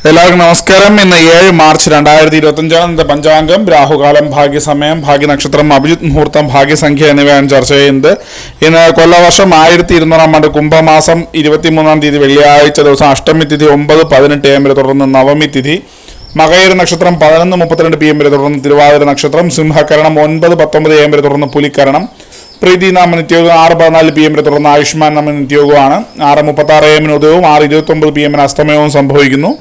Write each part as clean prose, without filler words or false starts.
എല്ലാവർക്കും നമസ്കാരം. ഇന്ന് 7 മാർച്ച് 2025 ഇന്നത്തെ പഞ്ചാംഗം, രാഹുകാലം, ഭാഗ്യസമയം, ഭാഗ്യനക്ഷത്രം, അഭിജിത് മുഹൂർത്തം, ഭാഗ്യസംഖ്യ എന്നിവയാണ് ചർച്ച ചെയ്യുന്നത്. ഇന്ന് കൊല്ലവർഷം 1200 ആണ്ട്, കുംഭമാസം 23 തീയതി വെള്ളിയാഴ്ച ദിവസം, അഷ്ടമി തിഥി 9:18 AM വരെ, തുടർന്ന് നവമി തിഥി, മകയിര നക്ഷത്രം 11:32 PM വരെ, തുടർന്ന് തിരുവാതിര നക്ഷത്രം, സിംഹകരണം 9:19 AM വരെ, തുടർന്ന് പുലിക്കരണം, പ്രീതി നാമ നിത്യയോഗം 6:14 PM വരെ, തുടർന്ന് ആയുഷ്മാൻ നാമ നിത്യയോഗമാണ്. 6:36 AM ഉദയവും 6:29 PM അസ്തമയവും സംഭവിക്കുന്നു.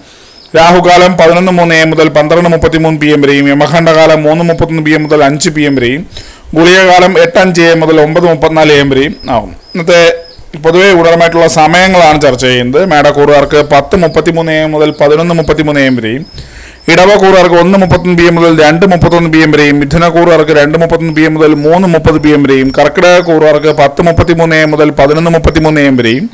രാഹുകാലം 11:03 AM മുതൽ 12:33 PM വരെയും, യമഖണ്ഡകാലം 3:31 PM മുതൽ 5 PM വരെയും, ഗുളികകാലം 8:05 AM മുതൽ 9:34 AM വരെയും ആകും. ഇന്നത്തെ പൊതുവെ ഗുണപരമായിട്ടുള്ള സമയങ്ങളാണ് ചർച്ച ചെയ്യുന്നത്. മേടക്കൂറുകാർക്ക് 10:33 AM മുതൽ 11:33 AM വരെയും, ഇടവക്കൂറുകാർക്ക് 1:31 PM മുതൽ 2:31 PM വരെയും, മിഥുനക്കൂറുകാർക്ക് 2:31 PM മുതൽ 3:30 PM വരെയും, കർക്കിടകക്കൂറുകാർക്ക് 10:33 AM മുതൽ 11:33 AM വരെയും,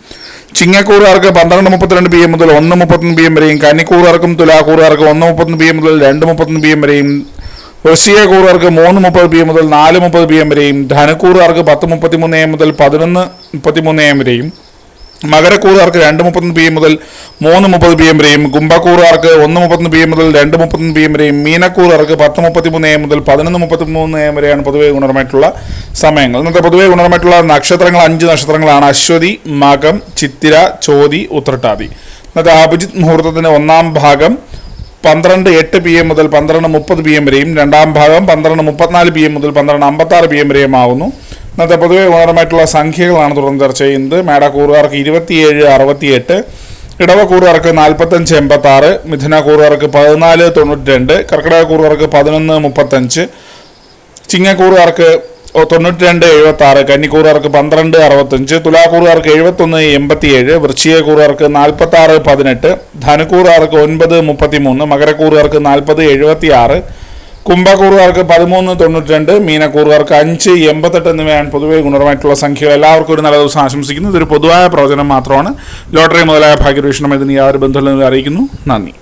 ചിങ്ങക്കൂറുകാർക്ക് 12:32 PM മുതൽ 1:31 PM വരെയും, കന്നിക്കൂറുകാർക്കും തുലാക്കൂറുകാർക്ക് 1:31 PM മുതൽ 2:31 PM വരെയും, വൃശ്ചികക്കൂറുകാർക്ക് 3:30 PM മുതൽ 4:30 PM വരെയും, ധനുക്കൂറുകാർക്ക് 10:33 AM മുതൽ 11:33 AM വരെയും, മകരക്കൂറുകാർക്ക് 2:30 PM മുതൽ 3:30 PM വരെയും, കുംഭക്കൂറുകാർക്ക് 1:30 PM മുതൽ 2:30 PM വരെയും, മീനക്കൂറുകാർക്ക് 10:33 AM മുതൽ 11:33 AM വരെയാണ് പൊതുവെ ഗുണപരമായിട്ടുള്ള സമയങ്ങൾ. ഇന്നത്തെ പൊതുവെ ഗുണപരമായിട്ടുള്ള നക്ഷത്രങ്ങൾ 5 നക്ഷത്രങ്ങളാണ്: അശ്വതി, മകം, ചിത്തിര, ചോതി, ഉത്രട്ടാതി. ഇന്നത്തെ അഭിജിത് മുഹൂർത്തത്തിന്റെ ഒന്നാം ഭാഗം 12:08 PM മുതൽ 12:30 PM വരെയും, രണ്ടാം ഭാഗം 12:34 PM മുതൽ 12:56 PM വരെയും ആകുന്നു. ഇന്നത്തെ പൊതുവെ ഗുണപരമായിട്ടുള്ള സംഖ്യകളാണ് തുടർന്ന് ചർച്ച ചെയ്യുന്നത്. മേടക്കൂറുകാർക്ക് 27:68, ഇടവക്കൂറുകാർക്ക് 45:86, മിഥുനക്കൂറുകാർക്ക് 14:92, കർക്കിടകക്കൂറുകാർക്ക് 11:35, ചിങ്ങക്കൂറുകാർക്ക് 92:76, കന്നിക്കൂറുകാർക്ക് 12:65, തുലാക്കൂറുകാർക്ക് 71:87, വൃശ്ചികക്കൂറുകാർക്ക് 46:18, ധനുക്കൂറുകാർക്ക് 9:33, മകരക്കൂറുകാർക്ക് 40:76, കുംഭക്കൂറുകാർക്ക് 13:92, മീനക്കൂറുകാർക്ക് 5:88 എന്നിവയാണ് പൊതുവെ ഗുണപരമായിട്ടുള്ള സംഖ്യകൾ. എല്ലാവർക്കും ഒരു നല്ല ദിവസം ആശംസിക്കുന്നു. ഇതൊരു പൊതുവായ പ്രവചനം മാത്രമാണ്. ലോട്ടറി മുതലായ ഭാഗ്യപരീക്ഷണം ഇതിന് യാതൊരു ബന്ധമില്ലെന്ന് അറിയിക്കുന്നു. നന്ദി.